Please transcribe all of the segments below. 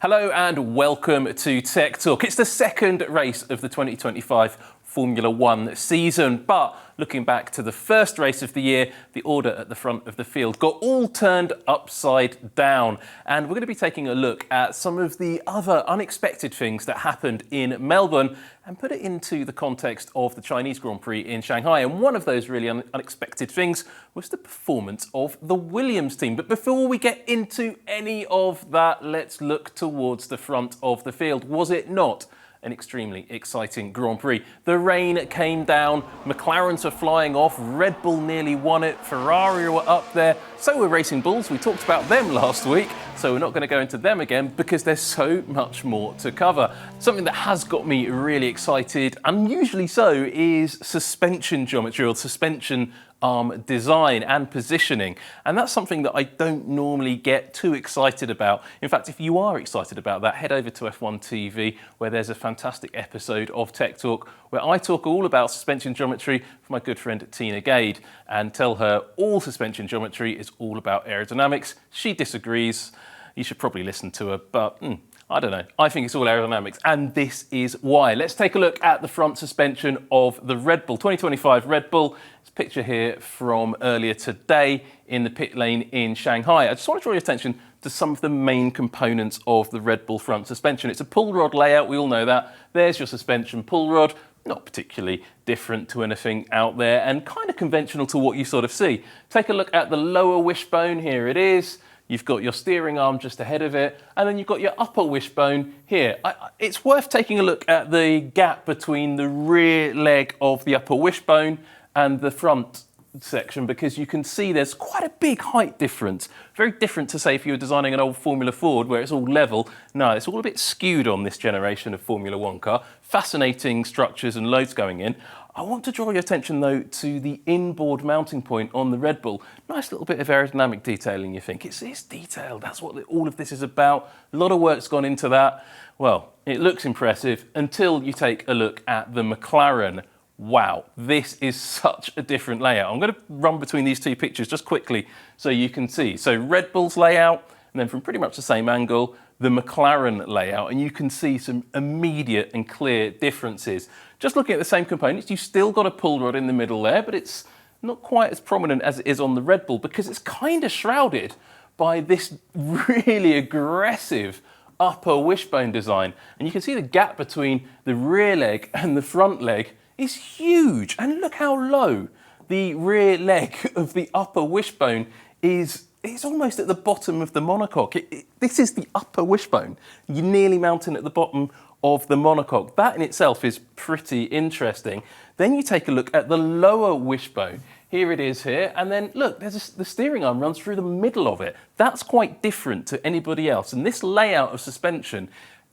Hello and welcome to Tech Talk. It's the second race of the 2025 Formula One season, but looking back to the first race of the year, the order at the front of the field got all turned upside down. And we're going to be taking a look at some of the other unexpected things that happened in Melbourne and put it into the context of the Chinese Grand Prix in Shanghai. And one of those really unexpected things was the performance of the Williams team. But before we get into any of that, let's look towards the front of the field. Was it not an extremely exciting Grand Prix? The rain came down, McLarens were flying off, Red Bull nearly won it, Ferrari were up there, so were Racing Bulls. We talked about them last week, so we're not going to go into them again because there's so much more to cover. Something that has got me really excited, unusually so, is suspension geometry or suspension arm design and positioning. And that's something that I don't normally get too excited about. In fact, if you are excited about that, head over to F1 TV, where there's a fantastic episode of Tech Talk where I talk all about suspension geometry for my good friend Tina Gade and tell her all suspension geometry is all about aerodynamics. She disagrees. You should probably listen to her, but I don't know. I think it's all aerodynamics, and this is why. Let's take a look at the front suspension of the Red Bull 2025 Red Bull. It's a picture here from earlier today in the pit lane in Shanghai. I just want to draw your attention to some of the main components of the Red Bull front suspension. It's a pull rod layout, we all know that. There's your suspension pull rod, not particularly different to anything out there and kind of conventional to what you sort of see. Take a look at the lower wishbone, here it is. You've got your steering arm just ahead of it, and then you've got your upper wishbone here. It's worth taking a look at the gap between the rear leg of the upper wishbone and the front section, because you can see there's quite a big height difference. Very different to, say, if you were designing an old Formula Ford where it's all level. No, it's all a bit skewed on this generation of Formula One car. Fascinating structures and loads going in. I want to draw your attention, though, to the inboard mounting point on the Red Bull. Nice little bit of aerodynamic detailing, you think. It's detailed. That's what all of this is about. A lot of work's gone into that. Well, it looks impressive until you take a look at the McLaren. Wow, this is such a different layout. I'm going to run between these two pictures just quickly so you can see. So Red Bull's layout, and then from pretty much the same angle, the McLaren layout, and you can see some immediate and clear differences. Just looking at the same components, you've still got a pull rod in the middle there, but it's not quite as prominent as it is on the Red Bull because it's kind of shrouded by this really aggressive upper wishbone design. And you can see the gap between the rear leg and the front leg is huge. And look how low the rear leg of the upper wishbone is. It's almost at the bottom of the monocoque. This is the upper wishbone. You're nearly mounting at the bottom of the monocoque. That in itself is pretty interesting. Then you take a look at the lower wishbone. Here it is here. And then look, the steering arm runs through the middle of it. That's quite different to anybody else. And this layout of suspension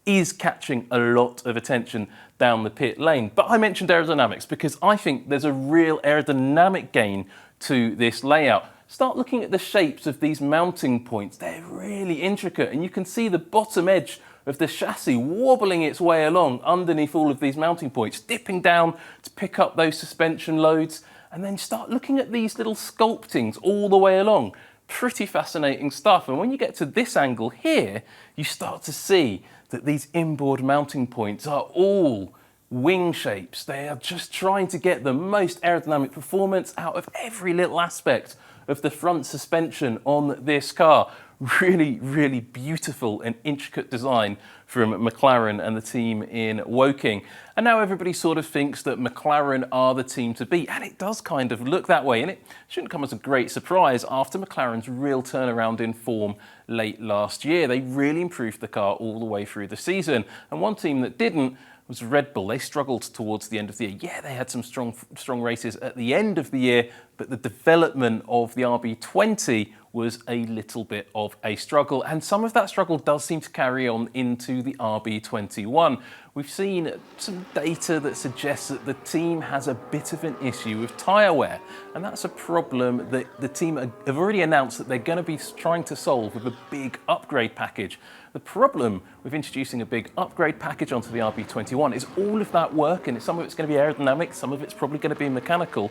is catching a lot of attention down the pit lane. But I mentioned aerodynamics because I think there's a real aerodynamic gain to this layout. Start looking at the shapes of these mounting points. They're really intricate, and you can see the bottom edge of the chassis wobbling its way along underneath all of these mounting points, dipping down to pick up those suspension loads, and then start looking at these little sculptings all the way along. Pretty fascinating stuff. And when you get to this angle here, you start to see that these inboard mounting points are all wing shapes. They are just trying to get the most aerodynamic performance out of every little aspect of the front suspension on this car. Really, really beautiful and intricate design from McLaren and the team in Woking. And now everybody sort of thinks that McLaren are the team to beat, and it does kind of look that way. And it shouldn't come as a great surprise after McLaren's real turnaround in form late last year. They really improved the car all the way through the season. And one team that didn't was Red Bull. They struggled towards the end of the year. Yeah, they had some strong races at the end of the year, but the development of the RB20 was a little bit of a struggle, and some of that struggle does seem to carry on into the RB21. We've seen some data that suggests that the team has a bit of an issue with tyre wear, and that's a problem that the team have already announced that they're going to be trying to solve with a big upgrade package. The problem with introducing a big upgrade package onto the RB21 is all of that work, and some of it's going to be aerodynamic, some of it's probably going to be mechanical,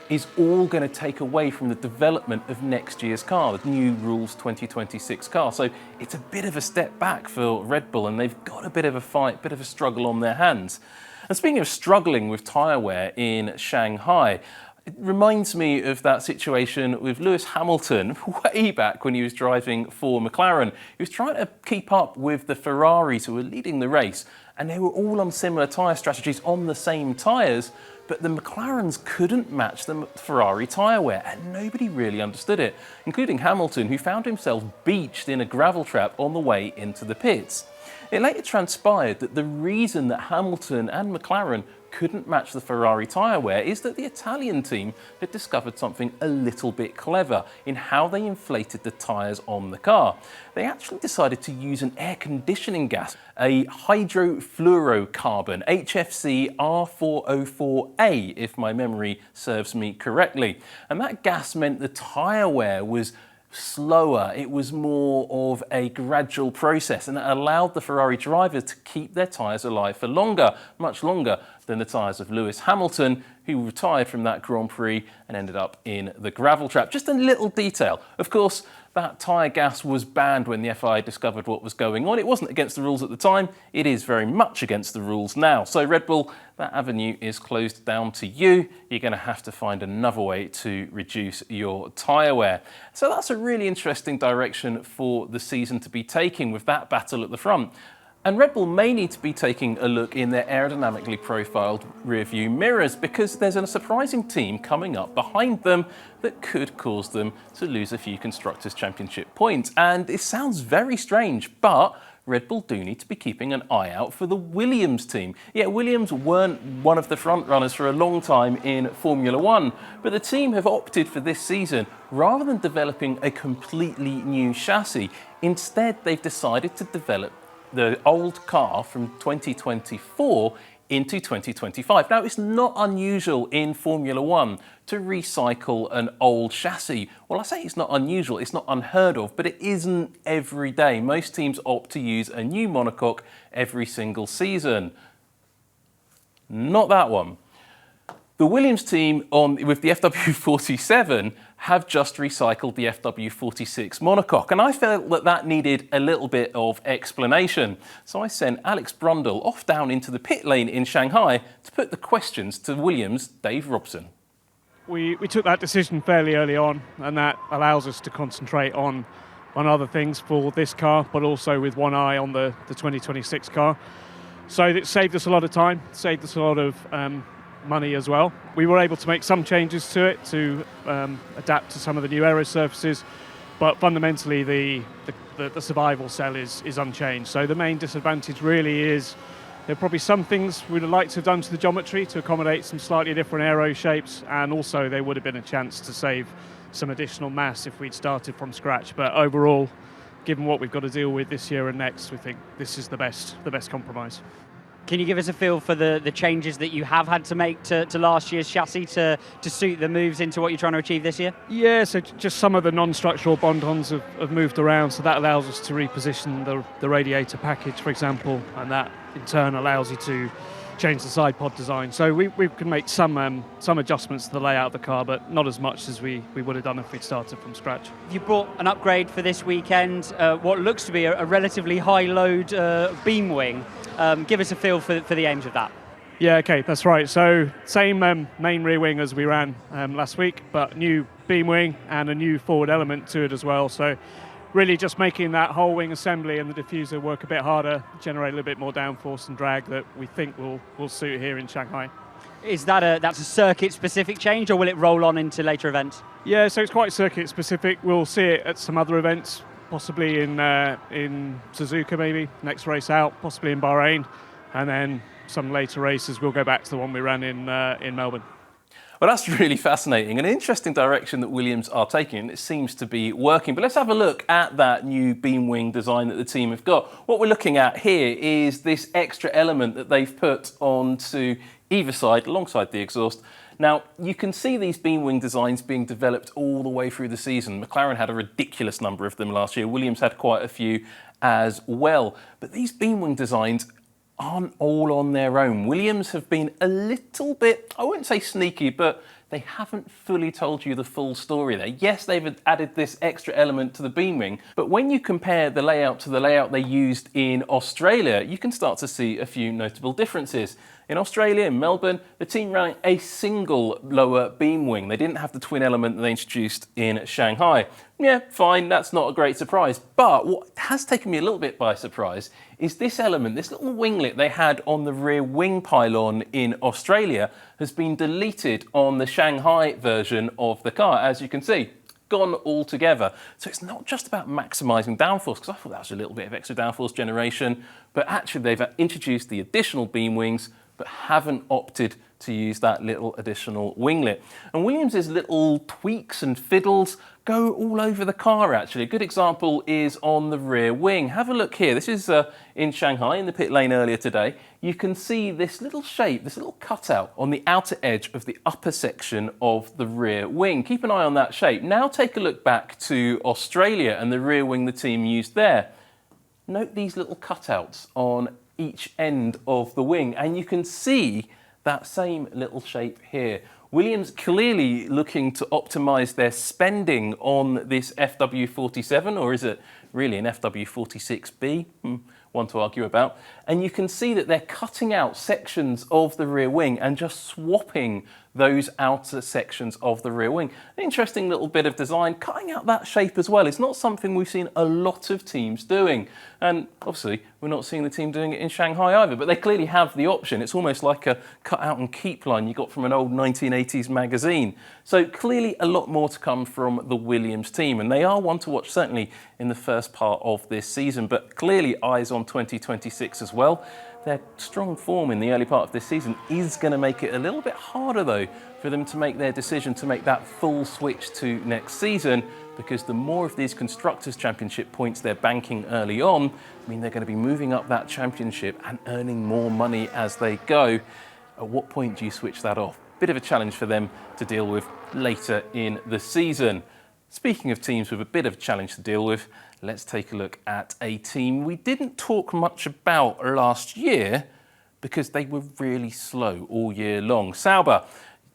is all going to take away from the development of next year's car, the new Rules 2026 car. So it's a bit of a step back for Red Bull, and they've got a bit of a fight, bit of a struggle on their hands. And speaking of struggling with tyre wear in Shanghai, it reminds me of that situation with Lewis Hamilton way back when he was driving for McLaren. He was trying to keep up with the Ferraris who were leading the race, and they were all on similar tyre strategies on the same tyres, but the McLarens couldn't match the Ferrari tyre wear, and nobody really understood it, including Hamilton, who found himself beached in a gravel trap on the way into the pits. It later transpired that the reason that Hamilton and McLaren couldn't match the Ferrari tyre wear is that the Italian team had discovered something a little bit clever in how they inflated the tyres on the car. They actually decided to use an air conditioning gas, a hydrofluorocarbon, HFC R404A, if my memory serves me correctly. And that gas meant the tyre wear was slower, it was more of a gradual process, and it allowed the Ferrari drivers to keep their tyres alive for longer, much longer than the tyres of Lewis Hamilton, who retired from that Grand Prix and ended up in the gravel trap. Just a little detail. Of course, that tyre gas was banned when the FIA discovered what was going on. It wasn't against the rules at the time. It is very much against the rules now. So Red Bull, that avenue is closed down to you. You're going to have to find another way to reduce your tyre wear. So that's a really interesting direction for the season to be taking with that battle at the front. And Red Bull may need to be taking a look in their aerodynamically profiled rear-view mirrors, because there's a surprising team coming up behind them that could cause them to lose a few Constructors' Championship points. And it sounds very strange, but Red Bull do need to be keeping an eye out for the Williams team. Yeah, Williams weren't one of the front runners for a long time in Formula One, but the team have opted for this season, rather than developing a completely new chassis, instead they've decided to develop the old car from 2024 into 2025. Now, it's not unusual in Formula One to recycle an old chassis. Well, I say it's not unusual, it's not unheard of, but it isn't every day. Most teams opt to use a new monocoque every single season. Not that one. The Williams team with the FW47 have just recycled the FW46 monocoque, and I felt that that needed a little bit of explanation. So I sent Alex Brundle off down into the pit lane in Shanghai to put the questions to Williams' Dave Robson. We took that decision fairly early on, and that allows us to concentrate on other things for this car, but also with one eye on the 2026 car. So it saved us a lot of time, saved us a lot of money as well. We were able to make some changes to it to adapt to some of the new aero surfaces, but fundamentally the survival cell is unchanged. So the main disadvantage really is there are probably some things we'd have liked to have done to the geometry to accommodate some slightly different aero shapes, and also there would have been a chance to save some additional mass if we'd started from scratch. But overall, given what we've got to deal with this year and next, we think this is the best compromise. Can you give us a feel for the changes that you have had to make to last year's chassis to suit the moves into what you're trying to achieve this year? Yeah, so just some of the non-structural bond-ons have moved around, so that allows us to reposition the radiator package, for example, and that in turn allows you to change the side pod design. So we can make some adjustments to the layout of the car, but not as much as we would have done if we'd started from scratch. You brought an upgrade for this weekend, what looks to be a relatively high-load beam wing. Give us a feel for the aims of that. Yeah, okay, that's right. So same main rear wing as we ran last week, but new beam wing and a new forward element to it as well. So really just making that whole wing assembly and the diffuser work a bit harder, generate a little bit more downforce and drag that we think will suit here in Shanghai. Is that's a circuit-specific change, or will it roll on into later events? Yeah, so it's quite circuit-specific. We'll see it at some other events, possibly in Suzuka maybe, next race out, possibly in Bahrain, and then some later races we'll go back to the one we ran in Melbourne. Well, that's really fascinating, an interesting direction that Williams are taking, and it seems to be working. But let's have a look at that new beam wing design that the team have got. What we're looking at here is this extra element that they've put onto either side alongside the exhaust. Now, you can see these beam wing designs being developed all the way through the season. McLaren had a ridiculous number of them last year. Williams had quite a few as well. But these beam wing designs aren't all on their own. Williams have been a little bit, I wouldn't say sneaky, but they haven't fully told you the full story there. Yes, they've added this extra element to the beam wing, but when you compare the layout to the layout they used in Australia, you can start to see a few notable differences. In Australia, in Melbourne, the team ran a single lower beam wing. They didn't have the twin element that they introduced in Shanghai. Yeah, fine, that's not a great surprise. But what has taken me a little bit by surprise is this element, this little winglet they had on the rear wing pylon in Australia has been deleted on the Shanghai version of the car, as you can see. Gone altogether. So it's not just about maximising downforce, because I thought that was a little bit of extra downforce generation, but actually they've introduced the additional beam wings but haven't opted to use that little additional winglet. And Williams' little tweaks and fiddles go all over the car, actually. A good example is on the rear wing. Have a look here. This is in Shanghai, in the pit lane earlier today. You can see this little shape, this little cutout on the outer edge of the upper section of the rear wing. Keep an eye on that shape. Now take a look back to Australia and the rear wing the team used there. Note these little cutouts on each end of the wing, and you can see that same little shape here. Williams clearly looking to optimise their spending on this FW47, or is it really an FW46B? One to argue about. And you can see that they're cutting out sections of the rear wing and just swapping those outer sections of the rear wing. An interesting little bit of design, cutting out that shape as well. It's not something we've seen a lot of teams doing. And obviously, we're not seeing the team doing it in Shanghai either, but they clearly have the option. It's almost like a cut out and keep line you got from an old 1980s magazine. So clearly a lot more to come from the Williams team, and they are one to watch certainly in the first part of this season, but clearly eyes on 2026 as well. Their strong form in the early part of this season is going to make it a little bit harder, though, for them to make their decision to make that full switch to next season, because the more of these Constructors' Championship points they're banking early on, I mean, they're going to be moving up that championship and earning more money as they go. At what point do you switch that off? Bit of a challenge for them to deal with later in the season. Speaking of teams with a bit of a challenge to deal with, let's take a look at a team we didn't talk much about last year because they were really slow all year long. Sauber.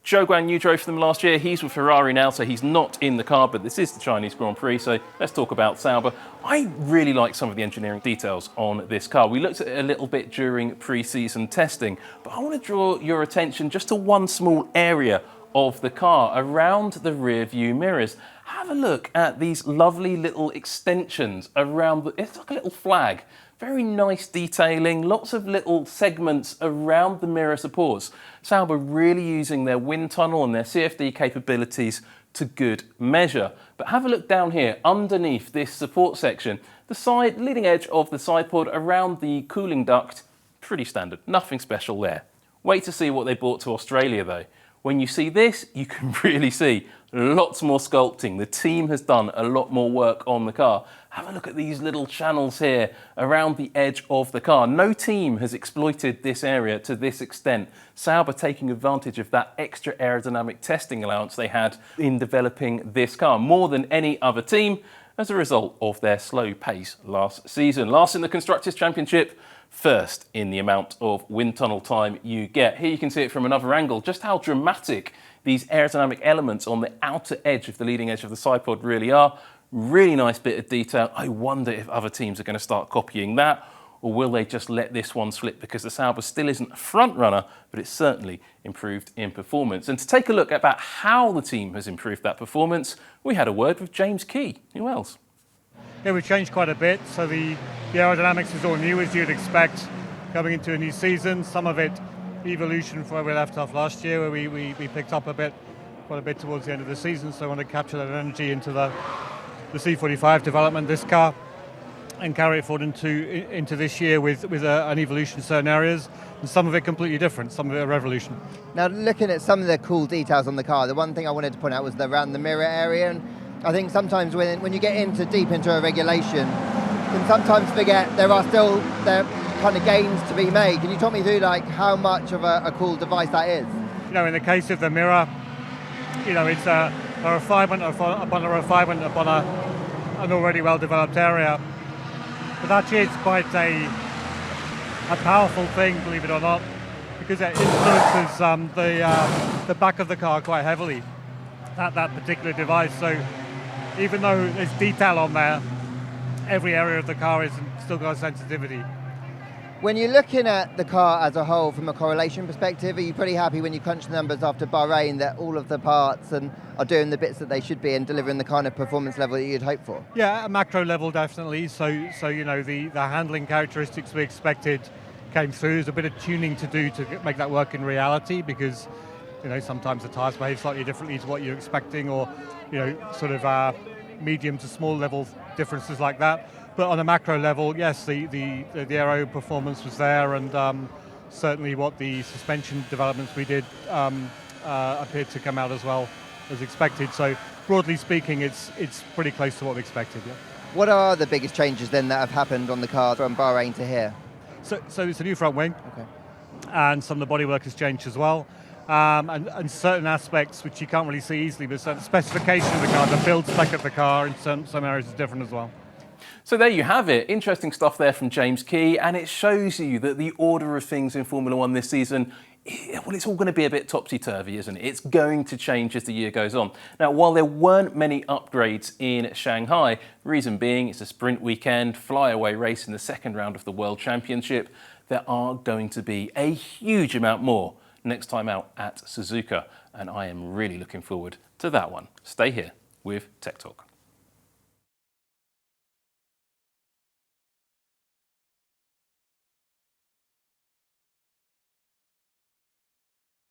Zhou Guanyu drove for them last year. He's with Ferrari now, so he's not in the car, but this is the Chinese Grand Prix, so let's talk about Sauber. I really like some of the engineering details on this car. We looked at it a little bit during pre-season testing, but I want to draw your attention just to one small area of the car around the rear view mirrors. Have a look at these lovely little extensions around it's like a little flag. Very nice detailing, lots of little segments around the mirror supports. Sauber really using their wind tunnel and their CFD capabilities to good measure. But have a look down here underneath this support section. The side leading edge of the side pod around the cooling duct, pretty standard, nothing special there. Wait to see what they brought to Australia though. When you see this, you can really see lots more sculpting. The team has done a lot more work on the car. Have a look at these little channels here around the edge of the car. No team has exploited this area to this extent. Sauber taking advantage of that extra aerodynamic testing allowance they had in developing this car, more than any other team as a result of their slow pace last season. Last in the Constructors' Championship, first in the amount of wind tunnel time you get. Here you can see it from another angle, just how dramatic these aerodynamic elements on the outer edge of the leading edge of the side pod really are. Really nice bit of detail. I wonder if other teams are going to start copying that, or will they just let this one slip because the Sauber still isn't a front runner, but it's certainly improved in performance. And to take a look about how the team has improved that performance, we had a word with James Key. Who else? Yeah, we've changed quite a bit. So the aerodynamics is all new, as you'd expect coming into a new season. Some of it evolution from where we left off last year, where we picked up quite a bit towards the end of the season. So I want to capture that energy into the C45 development, this car, and carry it forward into this year with an evolution in certain areas, and some of it completely different, some of it a revolution. Now, looking at some of the cool details on the car, the one thing I wanted to point out was around the mirror area. And I think sometimes when you get deep into a regulation, you can sometimes forget there are still kind of gains to be made. Can you talk me through how much of a cool device that is? In the case of the mirror, it's a refinement upon a refinement upon an already well-developed area. But actually it's quite a powerful thing, believe it or not. because it influences the back of the car quite heavily, that particular device. So even though there's detail on there, every area of the car is still got a sensitivity. When you're looking at the car as a whole from a correlation perspective, are you pretty happy when you crunch the numbers after Bahrain that all of the parts are doing the bits that they should be and delivering the kind of performance level that you'd hope for? Yeah, at a macro level, definitely. So you know, the handling characteristics we expected came through. There's a bit of tuning to do to make that work in reality, because you know, sometimes the tyres behave slightly differently to what you're expecting, or you know, sort of medium to small level differences like that. But on a macro level, yes, the aero performance was there, and certainly what the suspension developments we did appeared to come out as well as expected. So broadly speaking, it's pretty close to what we expected. Yeah. What are the biggest changes then that have happened on the car from Bahrain to here? So it's a new front wing, Okay. and some of the bodywork has changed as well. And certain aspects which you can't really see easily, but certain specification of the car, the build spec of the car in some areas is different as well. So there you have it. Interesting stuff there from James Key, and it shows you that the order of things in Formula One this season, well, it's all going to be a bit topsy-turvy, isn't it? It's going to change as the year goes on. Now, while there weren't many upgrades in Shanghai, reason being it's a sprint weekend, flyaway race in the second round of the World Championship, there are going to be a huge amount more next time out at Suzuka, and I am really looking forward to that one. Stay here with Tech Talk.